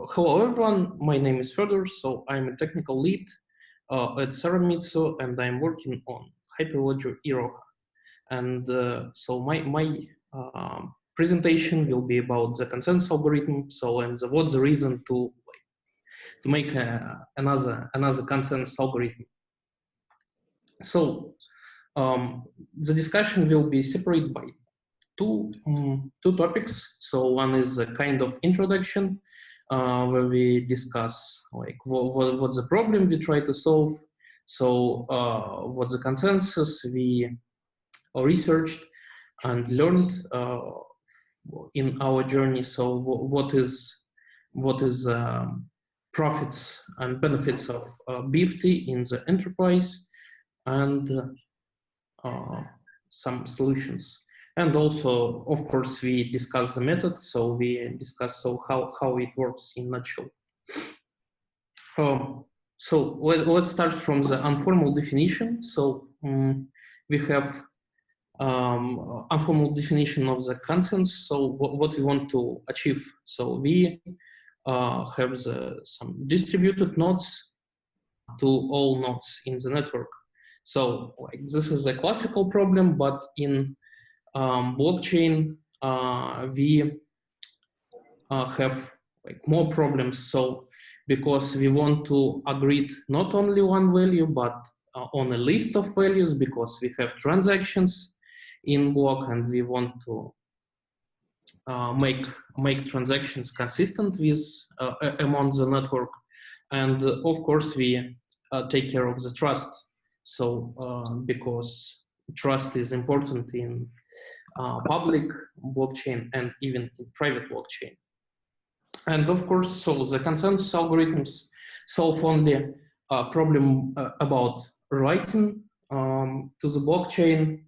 Hello everyone, my name is Fyodor, so I'm a technical lead at Saramitsu, and I'm working on Hyperledger Iroha. And so my presentation will be about the consensus algorithm. So and what's the reason to make another consensus algorithm. So the discussion will be separated by two topics. So one is a kind of introduction, where we discuss what's the problem we try to solve. So what's the consensus we researched and learned in our journey. So what is profits and benefits of BFT in the enterprise, and some solutions. And also, of course, we discuss the method. So we discuss how it works in a nutshell. So let's start from the informal definition. So we have informal definition of the consensus. So what we want to achieve. So we have some distributed nodes to all nodes in the network. So this is a classical problem, but in blockchain we have more problems. So because we want to agree not only one value, but on a list of values, because we have transactions in block, and we want to make transactions consistent with among the network. And of course we take care of the trust. So because trust is important in public blockchain and even in private blockchain. And of course, so the consensus algorithms solve only a problem about writing to the blockchain,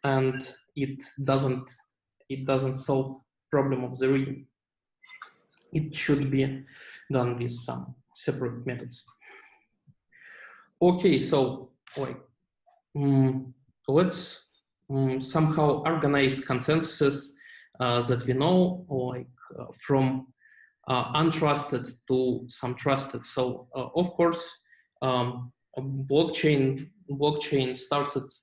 and it doesn't solve problem of the reading. It should be done with some separate methods. Okay, so let's somehow organize consensuses that we know, from untrusted to some trusted. So of course, blockchain started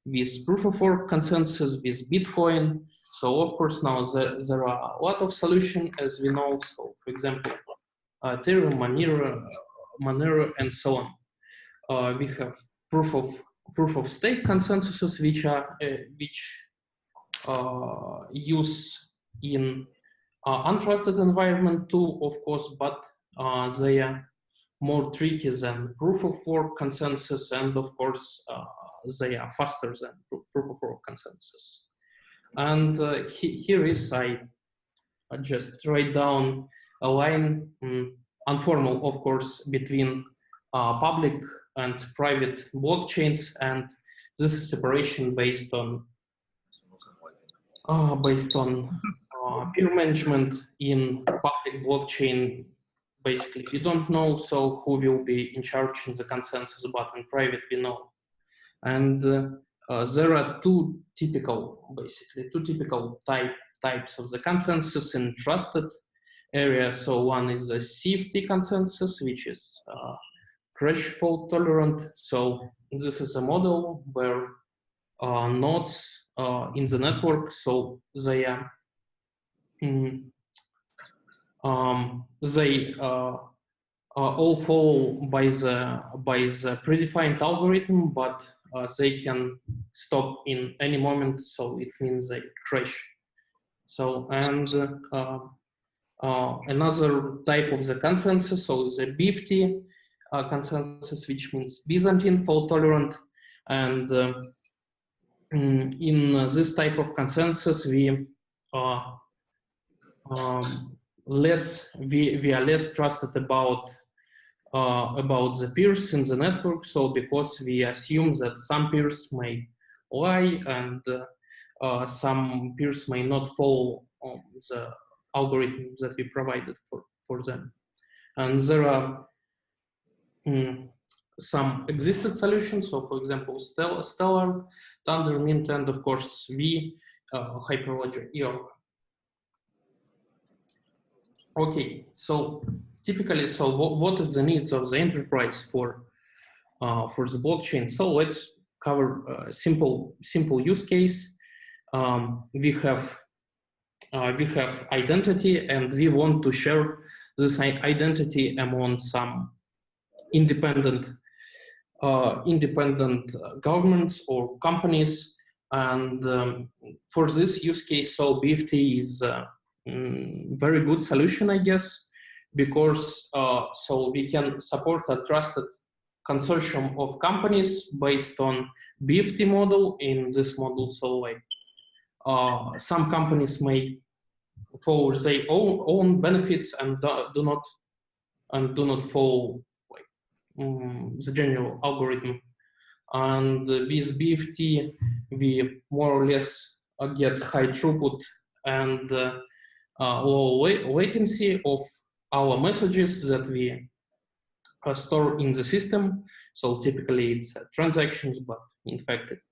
with proof of work consensus with Bitcoin. So of course now there are a lot of solutions, as we know. So for example, Ethereum, Monero, and so on. We have proof of stake consensuses, which use in untrusted environment too, of course, but they are more tricky than proof of work consensus, and of course they are faster than proof of work consensus. And here is, I just write down a line, informal, of course, between public and private blockchains, and this is separation based on peer management. In public blockchain, basically we don't know, so who will be in charge in the consensus, but in private we know. And there are two typical types of the consensus in trusted area. So one is the CFT consensus, which is crash fault tolerant. So this is a model where nodes in the network, so they are all follow by the predefined algorithm, but they can stop in any moment. So it means they crash. So and another type of the consensus, so the BFT consensus, which means Byzantine fault tolerant. And in this type of consensus, we are less trusted about the peers in the network. So because we assume that some peers may lie, and some peers may not follow the algorithm that we provided for them. And there are some existed solutions. So for example, Stellar, Thunder, Mint, and of course Hyperledger Iroha. Okay, so typically, so what is the needs of the enterprise for the blockchain? So let's cover a simple use case. We have identity, and we want to share this identity among some independent governments or companies. And for this use case, so BFT is a very good solution, I guess, because so we can support a trusted consortium of companies based on BFT model. In this model, so like some companies may follow their own benefits and do not follow like the general algorithm. And with BFT, we more or less get high throughput and low latency of our messages that we store in the system. So typically it's transactions, but in fact it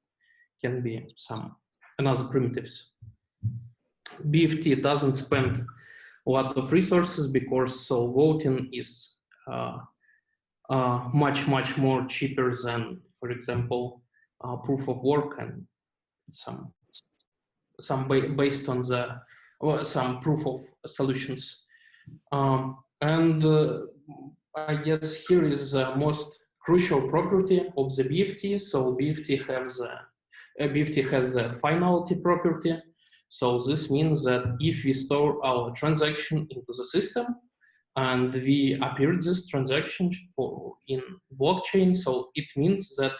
can be some another primitives. BFT doesn't spend a lot of resources because so voting is much more cheaper than, for example, proof of work and some based on the some proof of solutions. And I guess here is the most crucial property of the BFT. So BFT has a finality property. So this means that if we store our transaction into the system and we appear this transaction in blockchain, so it means that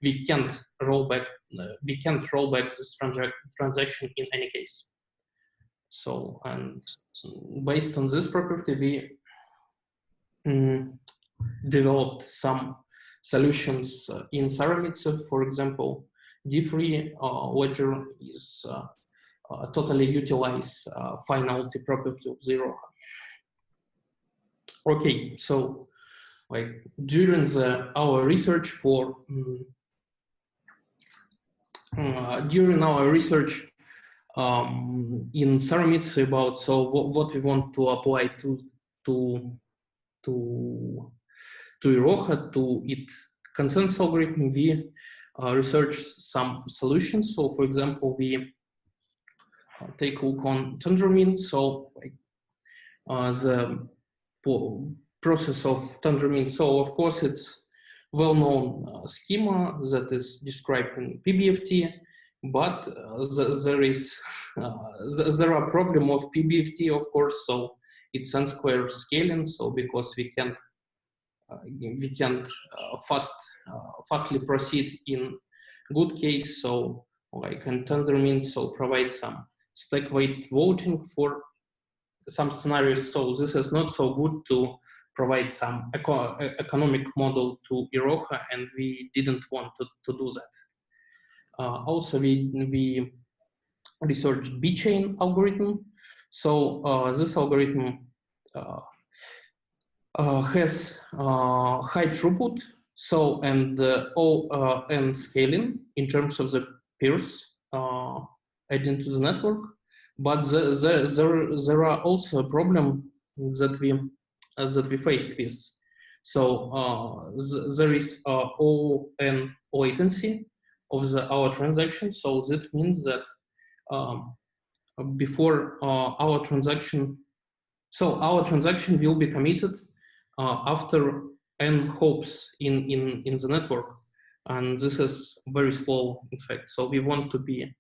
we can't roll back this transaction in any case. So, and based on this property, we developed some solutions in Saramitsov. For example, D3 ledger is totally utilize finality property of zero. Okay, so like during our research for during our research in Saramitsov about what we want to apply to Iroha, to its consensus algorithm, we researched some solutions. So for example, we take a look on Tendermint. So like the process of Tendermint. So of course it's well-known schema that is described in PBFT, but there are problem of PBFT, of course. So it's n-square scaling. So because we can't fastly proceed in good case. So like in Tendermint, so provide some stack weight voting for some scenarios. So this is not so good to provide some economic model to Iroha, and we didn't want to do that. Also, we researched B-chain algorithm. So this algorithm has high throughput, so and scaling in terms of the peers adding to the network. But there are also a problem that we faced with. So there is ON latency of our transaction. So that means that before our transaction will be committed after n hops in the network, and this is very slow, in fact. So we want to be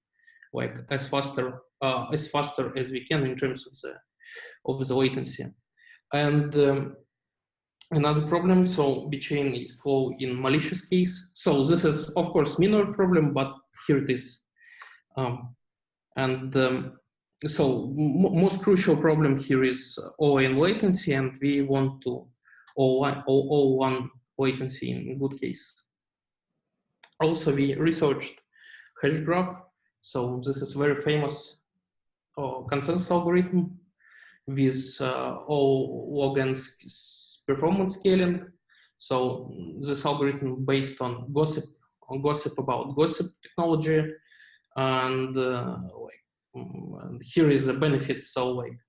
like as faster as we can in terms of the latency. And another problem, so B-chain is slow in malicious case. So this is of course minor problem, but here it is. So most crucial problem here is ON latency, and we want to O1 latency in good case. Also, we researched hash graph. So this is very famous consensus algorithm with all log n performance scaling. So this algorithm based on gossip about gossip technology, and here is the benefit. So like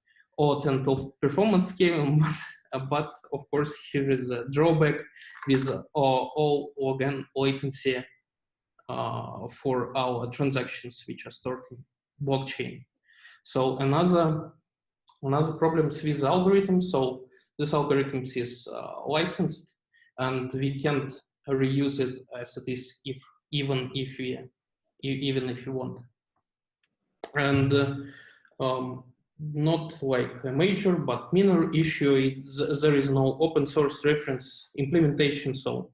O10 performance scaling, but of course here is a drawback with all organ latency for our transactions which are stored in blockchain. So another problems with the algorithm. So this algorithm is licensed, and we can't reuse it as it is even if we want. And not like a major but minor issue, there is no open source reference implementation, so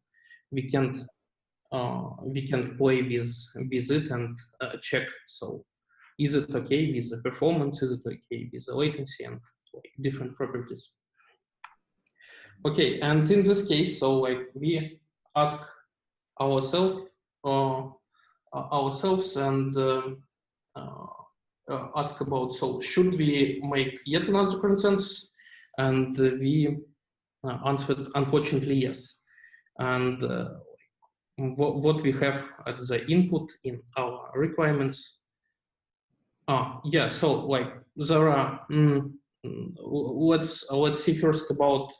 we can't play with it and check. So is it okay with the performance? Is it okay with the latency and like different properties? Okay, and in this case, so like we ask ourselves and ask about, so should we make yet another consensus? And we answered unfortunately yes. And what we have as the input in our requirements. Yeah, so like there are let's see first about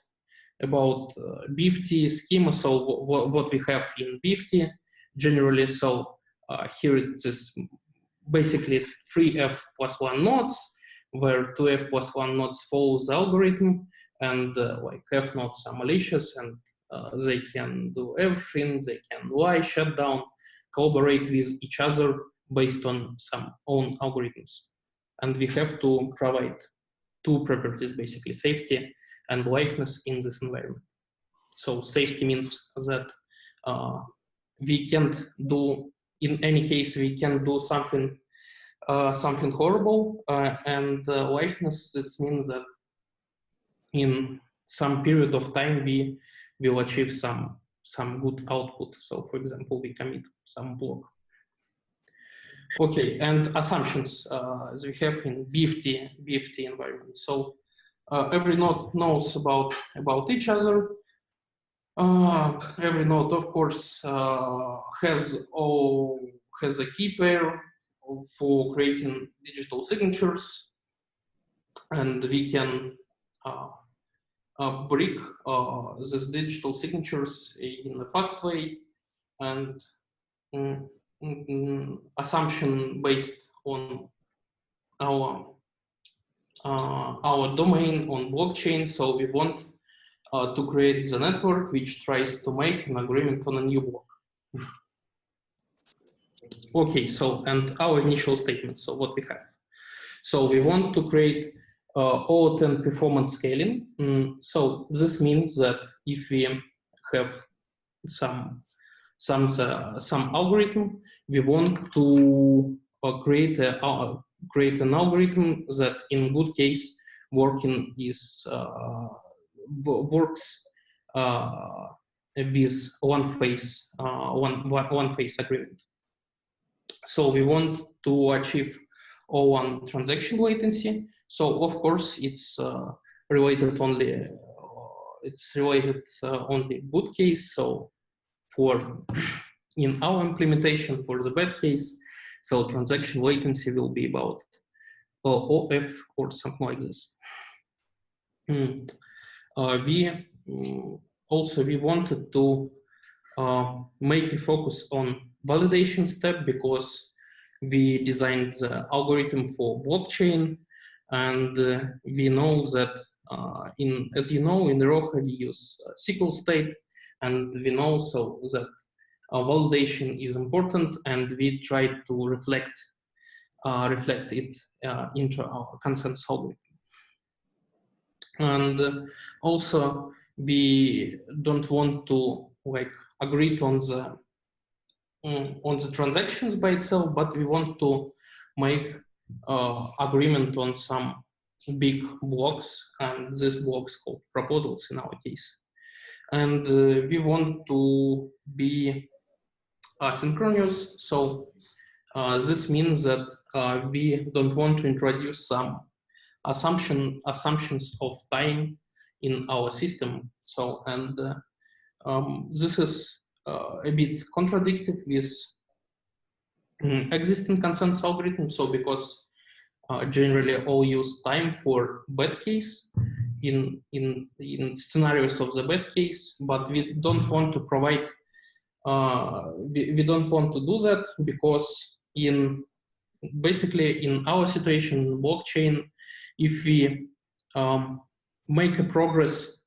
BFT schema. So what we have in BFT generally. So here it is basically 3f+1 nodes, where 2f+1 nodes follows the algorithm, and like f nodes are malicious, and they can do everything. They can lie, shut down, collaborate with each other based on some own algorithms. And we have to provide two properties, basically safety and liveness in this environment. So safety means that we can't do, in any case, we can do something horrible, and liveness, it means that in some period of time we will achieve some good output. So for example, we commit some block. Okay, and assumptions as we have in BFT environment. So every node knows about each other. Every node, of course, has a key pair for creating digital signatures, and we can break these digital signatures in a fast way, and assumption based on our domain on blockchain. So we want to create the network which tries to make an agreement on a new block. Okay, so and our initial statement. So what we have. So we want to create O10 performance scaling. So this means that if we have some algorithm, we want to create an algorithm that, in good case, works with one phase agreement. So we want to achieve O1 transaction latency. So of course it's related only. Only good case. So for in our implementation, for the bad case, so transaction latency will be about OF or something like this. We wanted to make a focus on validation step, because we designed the algorithm for blockchain, and we know that as you know, in Iroha we use SQL state, and we know so that validation is important, and we try to reflect it into our consensus algorithm. And also we don't want to like agree on the transactions by itself, but we want to make agreement on some big blocks, and these blocks called proposals in our case. And we want to be asynchronous. So this means that we don't want to introduce some assumptions of time in our system. So, and this is a bit contradictory with existing consensus algorithm. So because generally all use time for bad case in scenarios of the bad case, but we don't want to provide we don't want to do that, because basically in our situation blockchain, if we make a progress,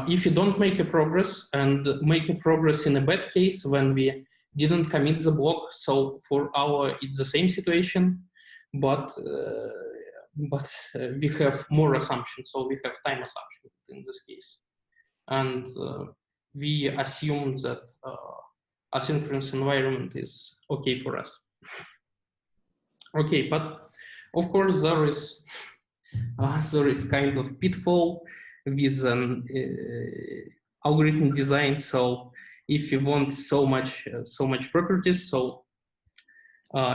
if you don't make a progress and make a progress in a bad case when we didn't commit the block, so for our it's the same situation, but we have more assumptions, so we have time assumption in this case, and we assume that asynchronous environment is okay for us. Okay, but of course there is kind of pitfall with an algorithm design. So if you want so much properties, so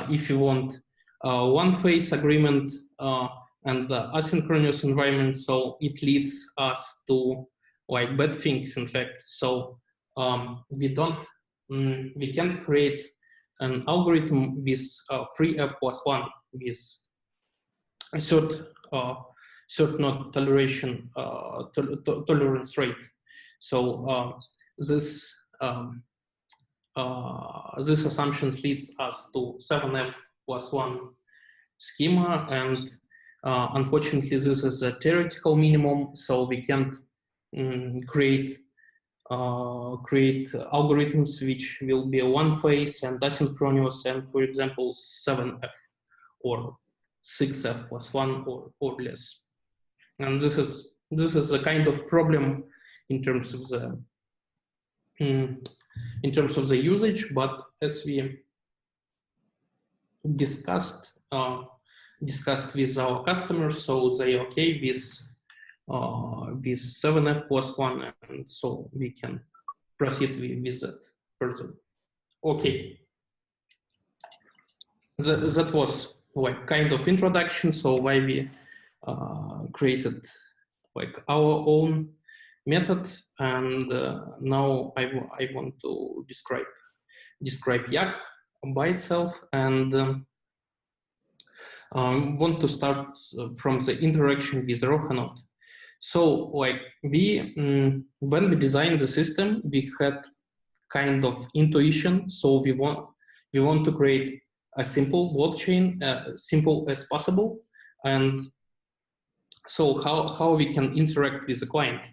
if you want one-phase agreement and asynchronous environment, so it leads us to like bad things, in fact. So we can't create an algorithm with 3f+1 with a certain tolerance rate. So this assumption leads us to 7f+1 schema, and unfortunately this is a theoretical minimum, so we can't create algorithms which will be a one-phase and asynchronous, and for example 7f or 6f+1 or less. And this is a kind of problem in terms of the usage, but as we discussed with our customers, so they okay with 7f+1, and so we can proceed with that further. Okay, that was like kind of introduction, so why we created like our own method, and now I want to describe Yak by itself, and want to start from the interaction with Iroha node. So like when we designed the system, we had kind of intuition, so we want to create a simple blockchain, simple as possible, and so how we can interact with the client.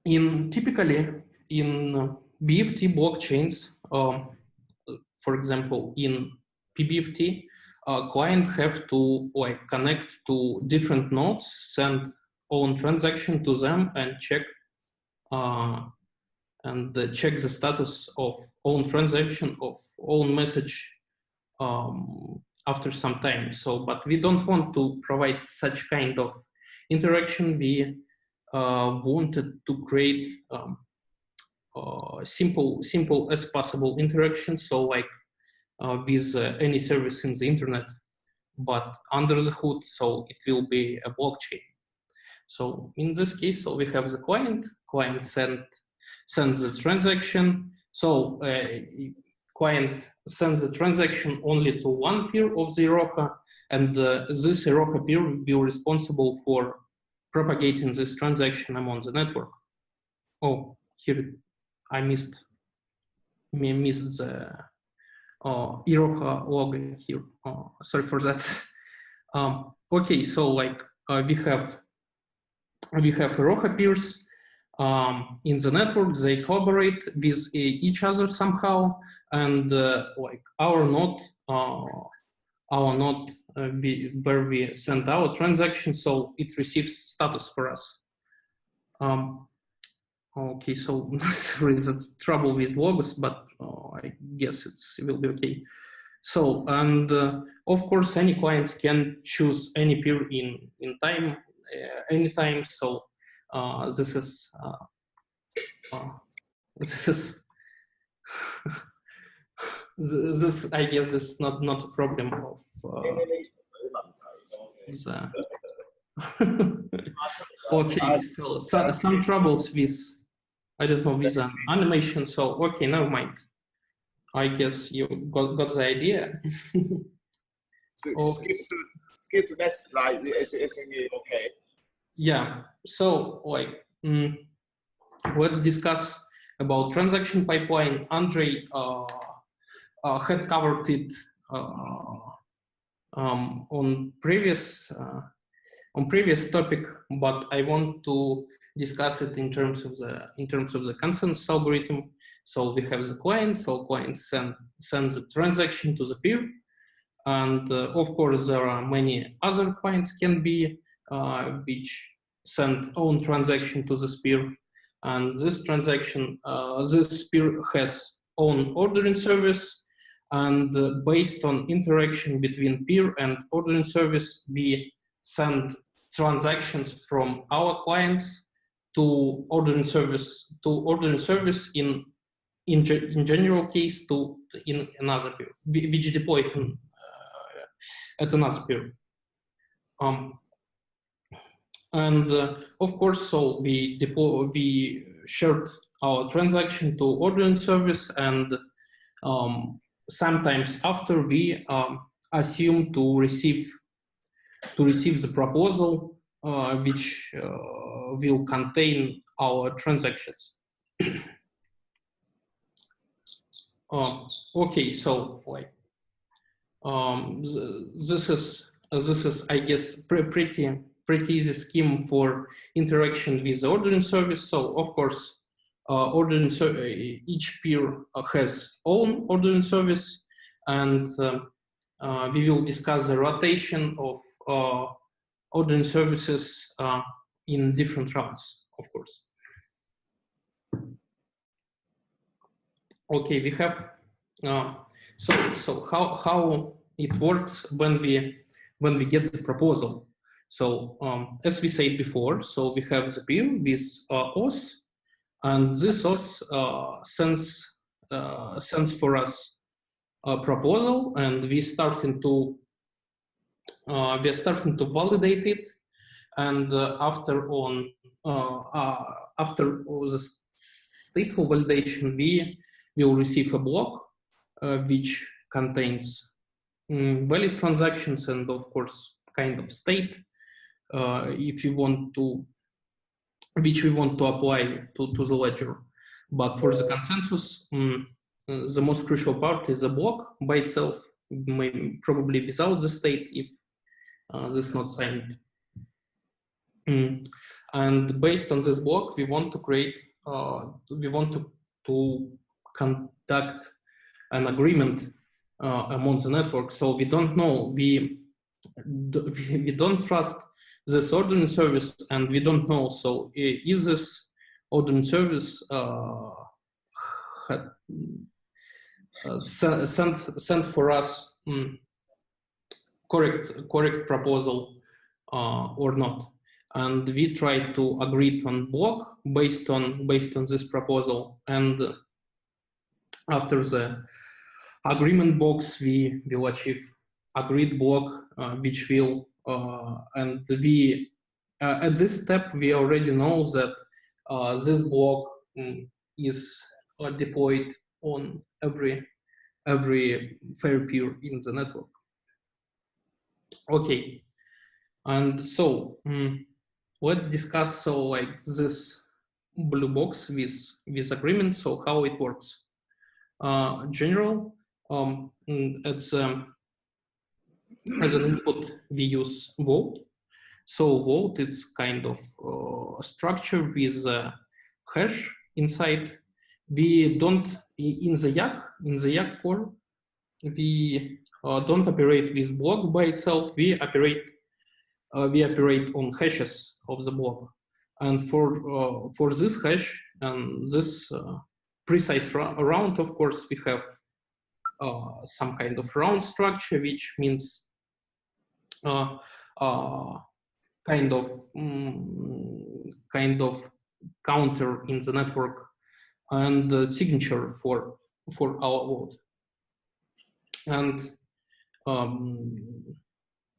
Typically in BFT blockchains, for example, in PBFT, client have to like connect to different nodes, send own transaction to them, and check the status of own transaction, of own message after some time. So, but we don't want to provide such kind of interaction. We wanted to create simple as possible interaction. So like with any service in the internet, but under the hood, so it will be a blockchain. So in this case, so we have the client sends the transaction. So client sends the transaction only to one peer of the Iroha, and this Iroha peer will be responsible for propagating this transaction among the network. Oh, here I missed the Iroha log here. Sorry for that. Okay, so like we have Iroha peers in the network. They collaborate with each other somehow, and like our node where we send our transaction, so it receives status for us. Okay, so there is a trouble with logos, but I guess it will be okay. So, and of course, any clients can choose any peer in time, anytime. So this is this I guess is not a problem of okay. So some troubles with, I don't know, with an animation. So okay, never mind. I guess you got the idea. Okay. Skip the next slide. It's okay. Yeah. So like, let's discuss about transaction pipeline. Andrei had covered it on previous topic, but I want to discuss it in terms of the consensus algorithm. So we have the client. So client sends the transaction to the peer, and of course there are many other clients can be which send own transaction to the peer, and this transaction this peer has own ordering service, and based on interaction between peer and ordering service, we send transactions from our clients to ordering service in general case to in another peer which deployed at another peer. And of course, so we shared our transaction to ordering service, and sometimes after we assume to receive the proposal which will contain our transactions. Okay, so like this is I guess pretty easy scheme for interaction with the ordering service. So of course, each peer has own ordering service, and we will discuss the rotation of ordering services in different rounds, of course. Okay, we have so how it works when we get the proposal. So as we said before, so we have the peer with OS, and this OS sends for us a proposal, and we are starting to validate it, and after the stateful validation, we will receive a block which contains valid transactions and of course kind of state if you want to, which we want to apply to the ledger. But for the consensus, the most crucial part is the block by itself, probably without the state if this is not signed. And based on this block, we want to create, we want to conduct an agreement among the network. So we don't know, we don't trust this ordering service, and we don't know, so is this ordering service sent for us correct proposal or not. And we try to agree on block based on this proposal, and after the agreement box we will achieve agreed block which will and we at this step we already know that this block is deployed on every fair peer in the network. Okay, and so let's discuss so like this blue box with agreement, so how it works. General, as an input we use vote. So vote is kind of structure with a hash inside. We don't in the YAG core we don't operate with block by itself. We operate on hashes of the block, and for this hash and this precise round, of course, we have some kind of round structure, which means kind of counter in the network and the signature for our vote. And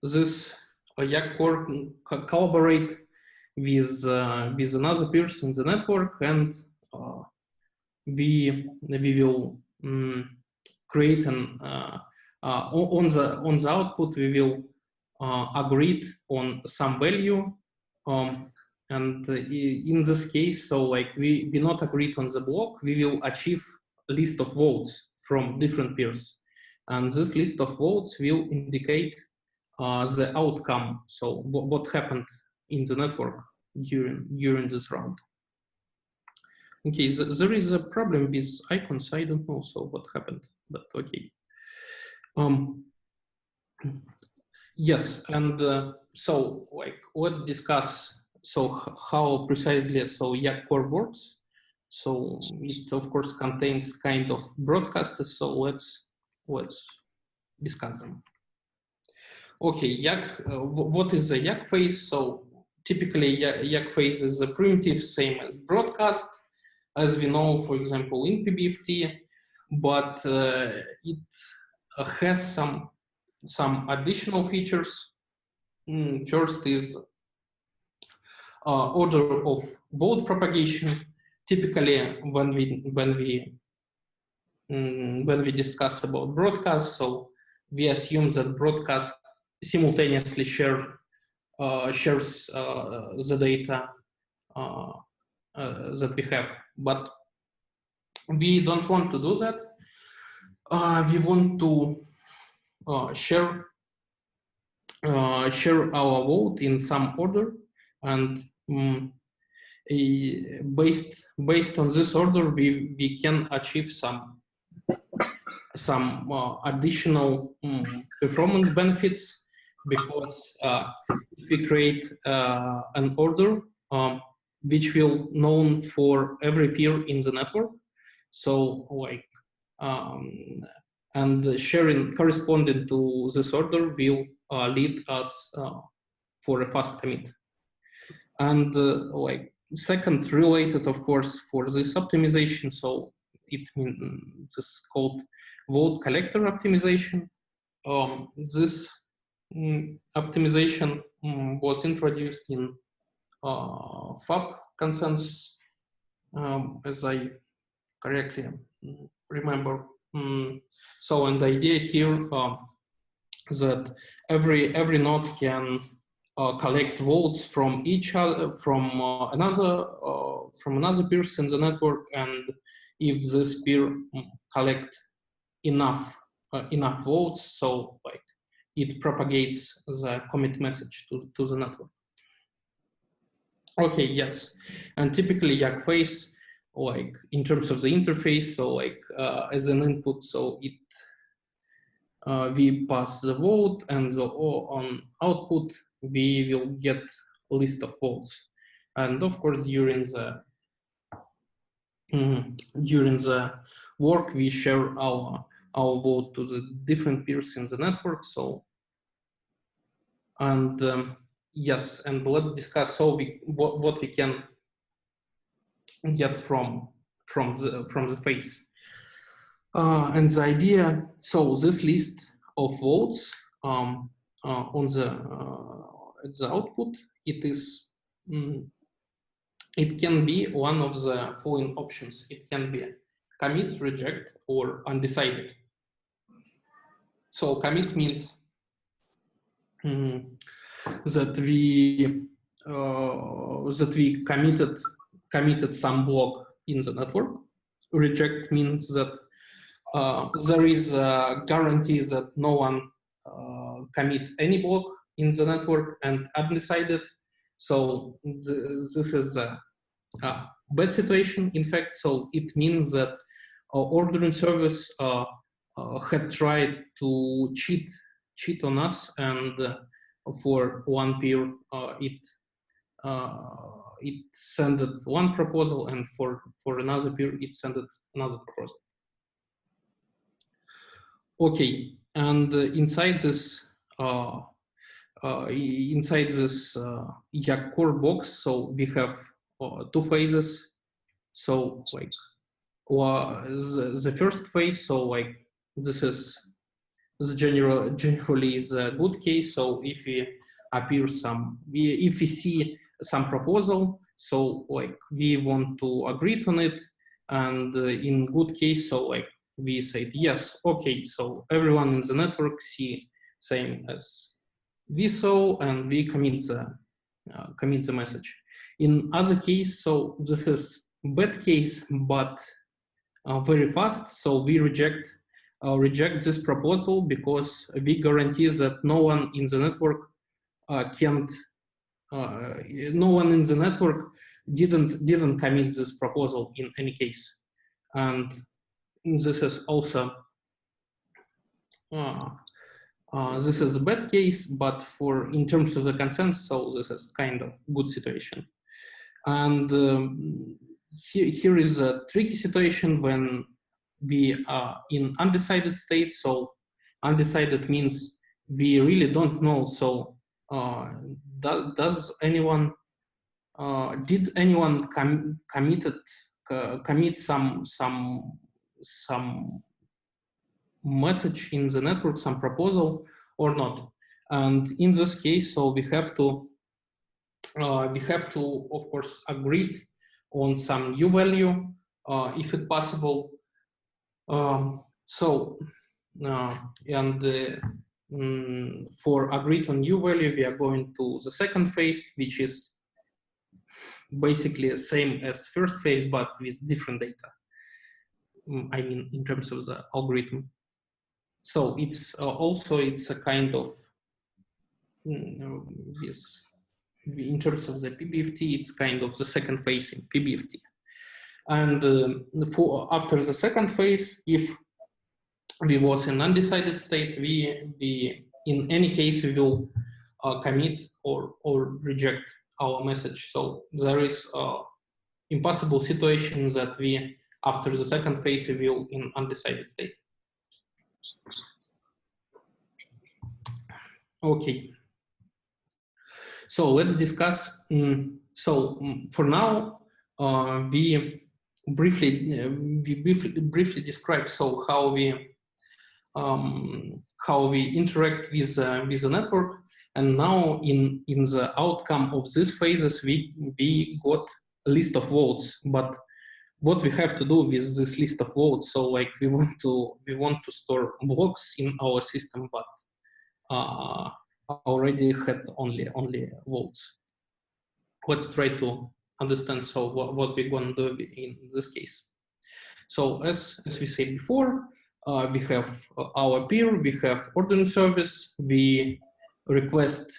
this YAG core collaborate with another person in the network, and we will create an on the output we will agreed on some value, and in this case, so like we not agreed on the block, we will achieve a list of votes from different peers, and this list of votes will indicate the outcome. So what happened in the network during this round. Okay, there is a problem with icons. I don't know so what happened, but okay. Yes, and so like let's discuss so how precisely so YAG core works. So it of course contains kind of broadcasters. So let's discuss them. Okay, YAG. What is a YAG phase? So typically YAG phase is a primitive, same as broadcast, as we know, for example, in PBFT, but it has some additional features. First is order of vote propagation. Typically, when we discuss about broadcast, so we assume that broadcast simultaneously shares the data that we have, but we don't want to do that. We want to share our vote in some order, and based on this order, we can achieve some additional performance benefits, because if we create an order which will known for every peer in the network, so like and sharing corresponding to this order will lead us for a fast commit. And like second, related of course for this optimization, so it means this is called vote collector optimization. This optimization was introduced in FAB consensus, as I correctly remember. So, and the idea here that every node can collect votes from each other, from another peer in the network, and if this peer collect enough votes, so like it propagates the commit message to the network. Okay, yes, and typically YAG phase, like in terms of the interface, so like as an input, so it we pass the vote, and on output we will get a list of votes, and of course during the work we share our vote to the different peers in the network. So, and yes, and let's discuss so what we can get from the phase. And the idea, so this list of votes on the output, it is it can be one of the following options. It can be commit, reject, or undecided. So commit means that we committed some block in the network. Reject means that there is a guarantee that no one commit any block in the network, and undecided. So this is a bad situation, in fact. So it means that ordering service had tried to cheat on us, and for one peer it sent one proposal, and for another peer it sent another proposal. Okay, and inside this YAG core box, so we have two phases. So like the first phase, so like this is generally is a good case. So if we if we see some proposal, so like we want to agree on it, and in good case, so like we said yes, okay, so everyone in the network see same as we saw, and we commit the message. In other case, so this is bad case, but very fast. So we reject this proposal because we guarantee that no one in the network can't. No one in the network didn't commit this proposal in any case, and this is also this is a bad case, but for in terms of the consensus, so this is kind of good situation. And here is a tricky situation when we are in undecided state. So undecided means we really don't know. So does anyone did anyone commit some message in the network, some proposal or not? And in this case, so we have to of course agree on some U value if it's possible. For agreed on U value, we are going to the second phase, which is basically the same as first phase, but with different data. I mean, in terms of the algorithm. So it's it's a kind of this. In terms of the PBFT, it's kind of the second phase in PBFT. And after the second phase, if we was in undecided state, we in any case we will commit or reject our message. So there is impossible situation that we after the second phase we will in undecided state. Okay. So let's discuss. For now, we briefly describe so how we interact with the network, and now in the outcome of these phases we got a list of votes. But what we have to do with this list of votes? So like we want to store blocks in our system, but already had only votes. Let's try to understand so what we're going to do in this case. So as we said before, we have our peer, we have ordering service, we request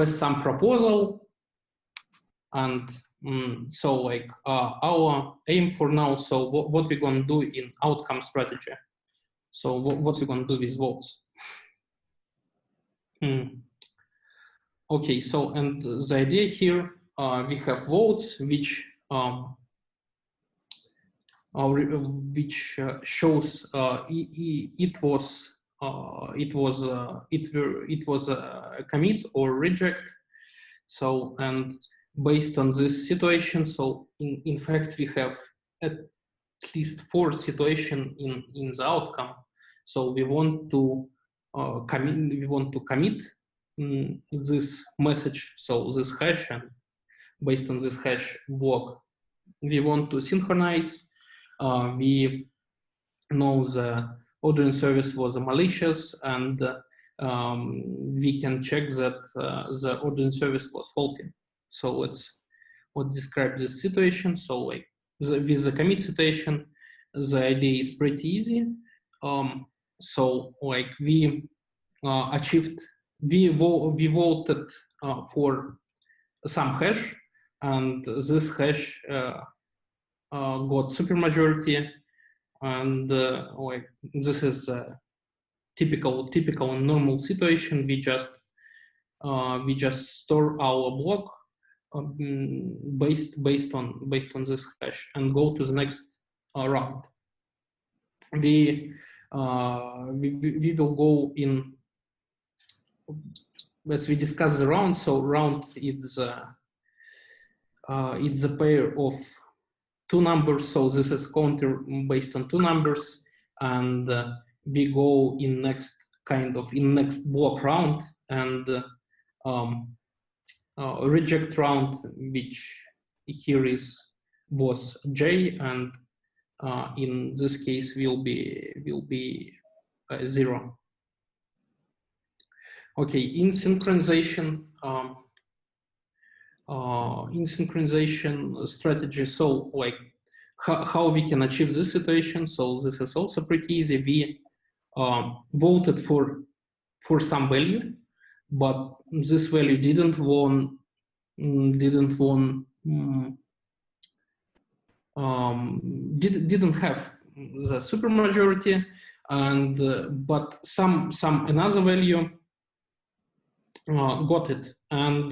some proposal, and so like our aim for now. So what we're going to do in outcome strategy. So what we're going to do with votes. Okay, so and the idea here, we have votes which shows it was a commit or reject. So and based on this situation, so in fact we have at least 4 situations in the outcome. So we want to commit this message, so this hash, and based on this hash block, we want to synchronize. We know the ordering service was malicious, and we can check that the ordering service was faulty. So let's describe this situation. So like with the commit situation, the idea is pretty easy. So like we achieved, we voted for some hash, and this hash got supermajority, and like this is a typical normal situation. We just store our block based on this hash and go to the next round. We will go in as we discuss the round. So round is it's a pair of 2 numbers. So this is counter based on 2 numbers, and we go in next block round, and reject round, which here was J, and in this case will be 0. Okay, in synchronization strategy, so like how we can achieve this situation. So this is also pretty easy. We voted for some value, but this value didn't won didn't have the supermajority, and but some another value got it, and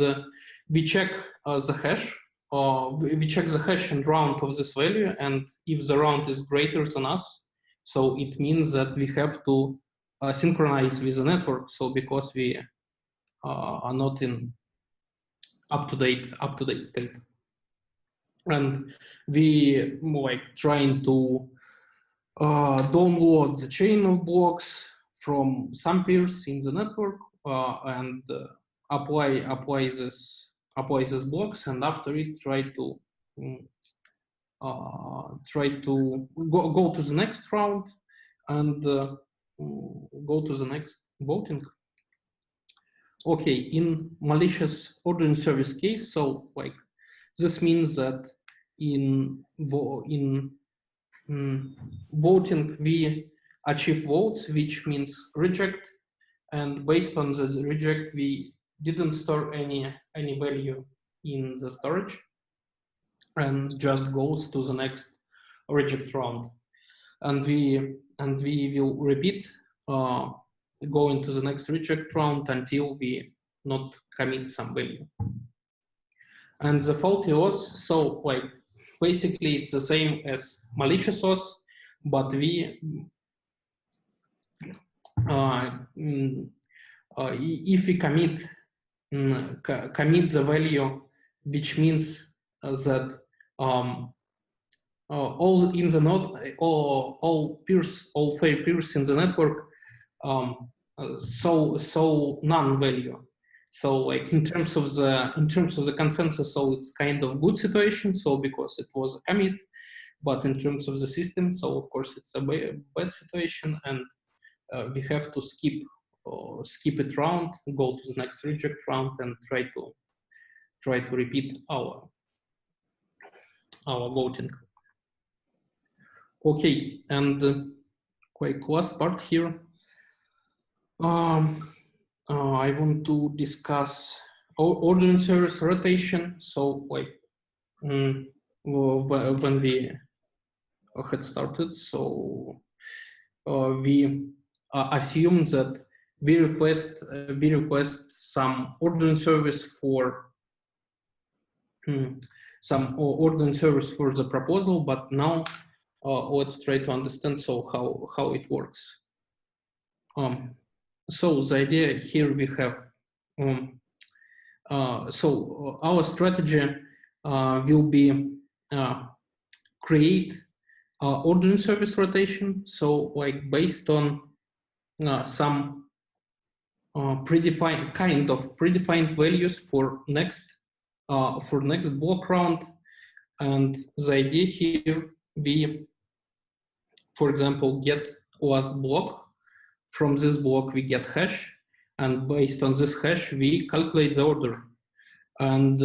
we check the hash. We check the hash and round of this value, and if the round is greater than us, so it means that we have to synchronize with the network. So because we are not in up-to-date state, and we like trying to download the chain of blocks from some peers in the network and apply this blocks, and after it try to go to the next round and go to the next voting. Okay, in malicious ordering service case, so like this means that in voting we achieve votes, which means reject, and based on the reject we didn't store any value in the storage and just goes to the next reject round, and we will repeat go into the next reject round until we not commit some value. And the faulty OS, so like basically it's the same as malicious OS, but we if we commit the value, which means that all in the node, all peers, all fair peers in the network, so none value. So like in terms of the consensus, so it's kind of good situation. So because it was a commit, but in terms of the system, so of course it's a bad situation, and we have to skip it round, go to the next reject round, and try to repeat our voting. Okay, and quite last part here. I want to discuss ordering service rotation. So like when we had started, so we assume that we request some ordering service for the proposal, but now let's try to understand so how it works. So the idea here we have so our strategy will be create ordering service rotation. So like based on some predefined values for next block round, and the idea here we, for example, get last block. From this block we get hash, and based on this hash we calculate the order. And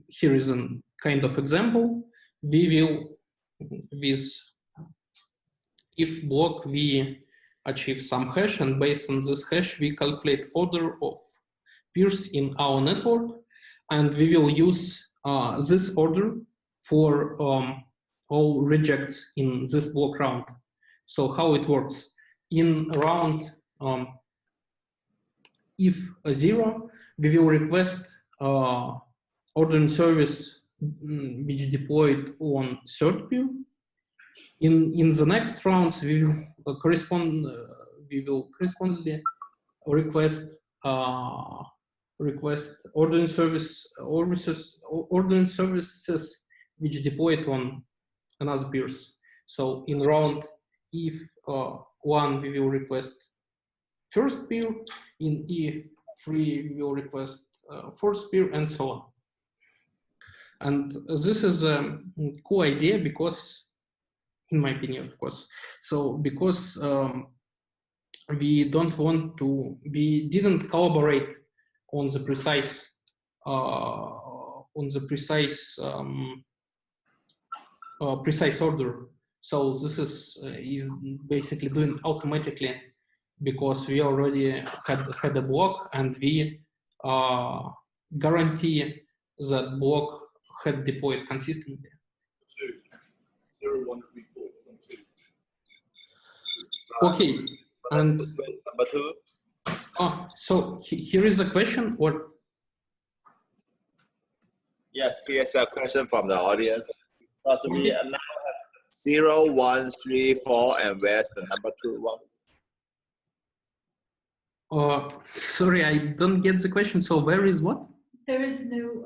here is a kind of example. We will, with if block we achieve some hash, and based on this hash we calculate order of peers in our network, and we will use this order for all rejects in this block round. So how it works? In round if 0, we will request ordering service which deployed on third peer. In the next rounds, we will correspondingly request ordering services which deployed on another peers. So in round if 1, we will request first peer. In E3, we will request fourth peer, and so on. And this is a cool idea because in my opinion, of course. So because we didn't collaborate on the precise precise order. So this is basically doing automatically because we already had a block, and we guarantee that block had deployed consistently. 0, 1, 3, 4, 2. Okay, and number 2. So here is a question, or yes, here's a question from the audience. Because we now have 0, 1, 3, 4, and where's the number 2 one? Sorry, I don't get the question. So where is what? There is no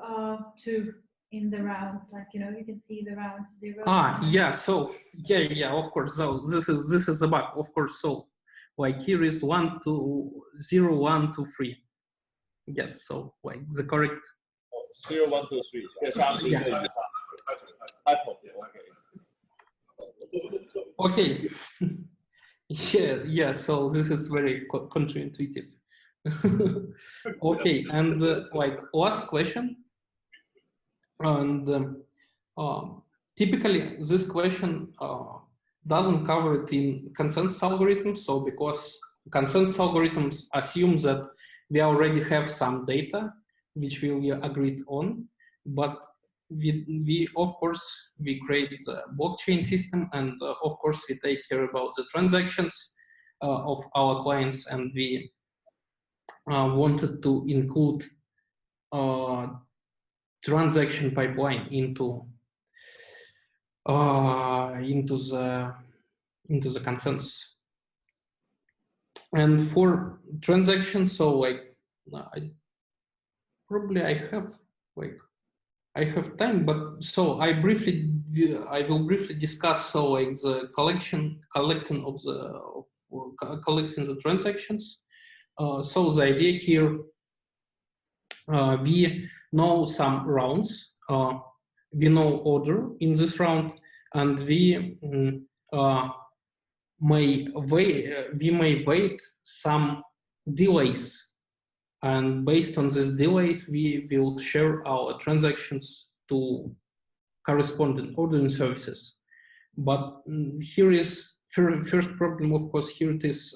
2 in the rounds, like, you know, you can see the round 0. Yeah. So yeah, of course. So this is a bug, of course. So like here is 1, 2, 0, 1, 2, 3. Yes. So like the correct. 0, 1, 2, 3. Yeah. Okay. Yeah. So this is very counterintuitive. Okay, and like last question, and typically this question doesn't cover it in consensus algorithms. So because consensus algorithms assume that we already have some data which we will agreed on, but we of course we create the blockchain system, and of course we take care about the transactions of our clients, and we wanted to include transaction pipeline into the consensus. And for transactions, so like I have time, but so I will briefly discuss so like the collecting the transactions. So the idea here, we know some rounds, we know order in this round, and we may wait some delays, and based on these delays, we will share our transactions to corresponding ordering services. But here is first problem, of course. Here it is.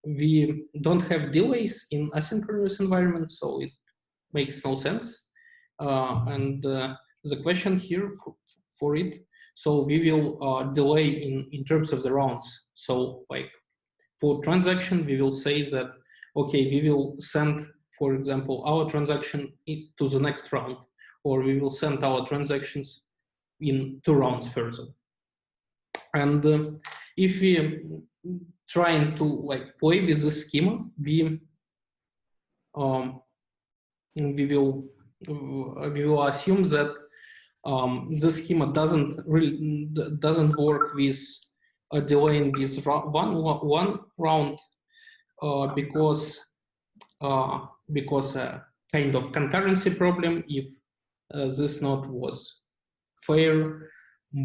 We don't have delays in asynchronous environment, so it makes no sense. And the question here for it, so we will delay in terms of the rounds. So like for transaction, we will say that, okay, we will send, for example, our transaction to the next round, or we will send our transactions in 2 rounds further. And if we trying to like play with the schema, we will assume that the schema doesn't work with a delay in this one round because a kind of concurrency problem if this node was fair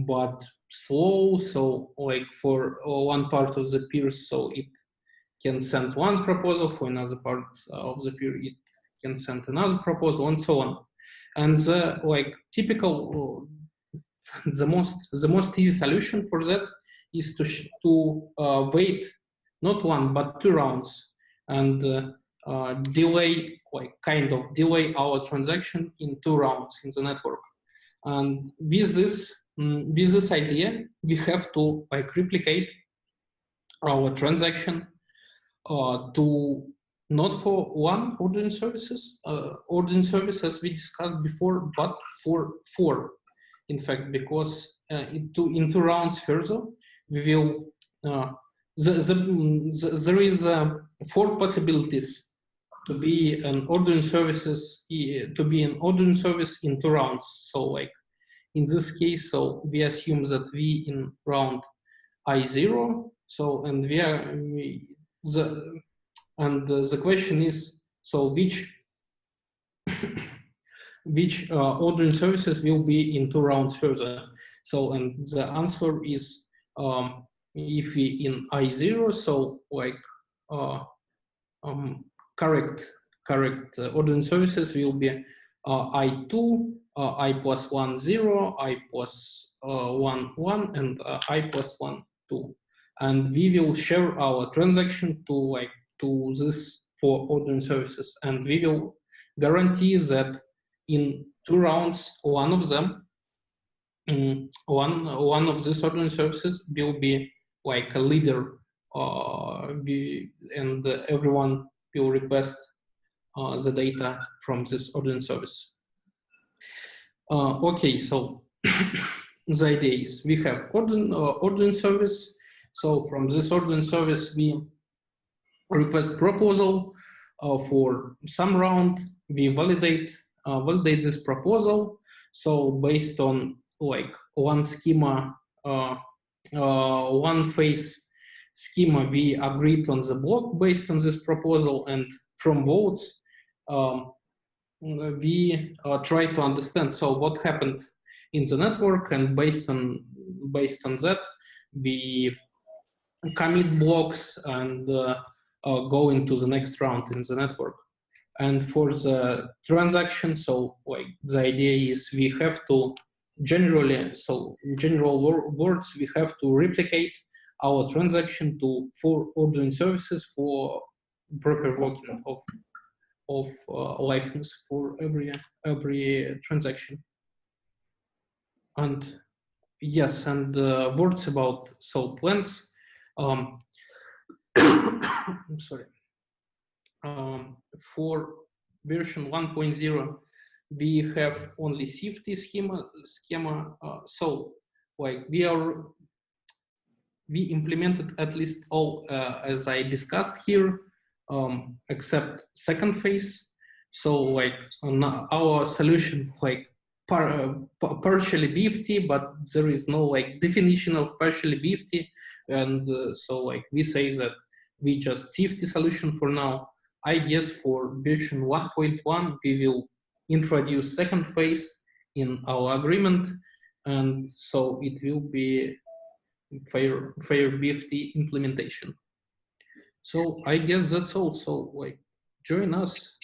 but slow. So like for one part of the peers, so it can send one proposal, for another part of the peer it can send another proposal, and so on. And the like typical the most easy solution for that is to wait not 1 but 2 rounds and delay, like kind of delay our transaction in 2 rounds in the network. And with this idea, we have to like replicate our transaction to not for one ordering services as we discussed before, but for 4, in fact, because in 2 rounds further we will there is 4 possibilities to be an ordering service in 2 rounds. So like in this case, so we assume that we in round I0, so and the question is, so which ordering services will be in 2 rounds further. So and the answer is if we in I0, so like correct ordering services will be I2, I plus 1, 0, I plus 1, 1, and I plus 1, 2. And we will share our transaction to this for ordering services, and we will guarantee that in 2 rounds, one of them, one of these ordering services will be like a leader, and everyone will request the data from this ordering service. Okay, so the idea is we have ordering service. So from this ordering service, we request proposal for some round. We validate this proposal. So based on like one schema, one phase schema, we agreed on the block based on this proposal, and from votes, we try to understand so what happened in the network, and based on that, we commit blocks and go into the next round in the network. And for the transaction, so like the idea is we have to generally, so in general words, we have to replicate our transaction to 4 ordering services for proper working of liveness for every transaction. And yes, and words about so plans. I'm sorry. For version 1.0, we have only safety schema. So like we implemented at least all as I discussed here, except second phase. So like our solution like partially BFT, but there is no like definition of partially BFT, and so like we say that we just safety solution for now. I guess for version 1.1 we will introduce second phase in our agreement, and so it will be fair BFT implementation. So I guess that's all. So like join us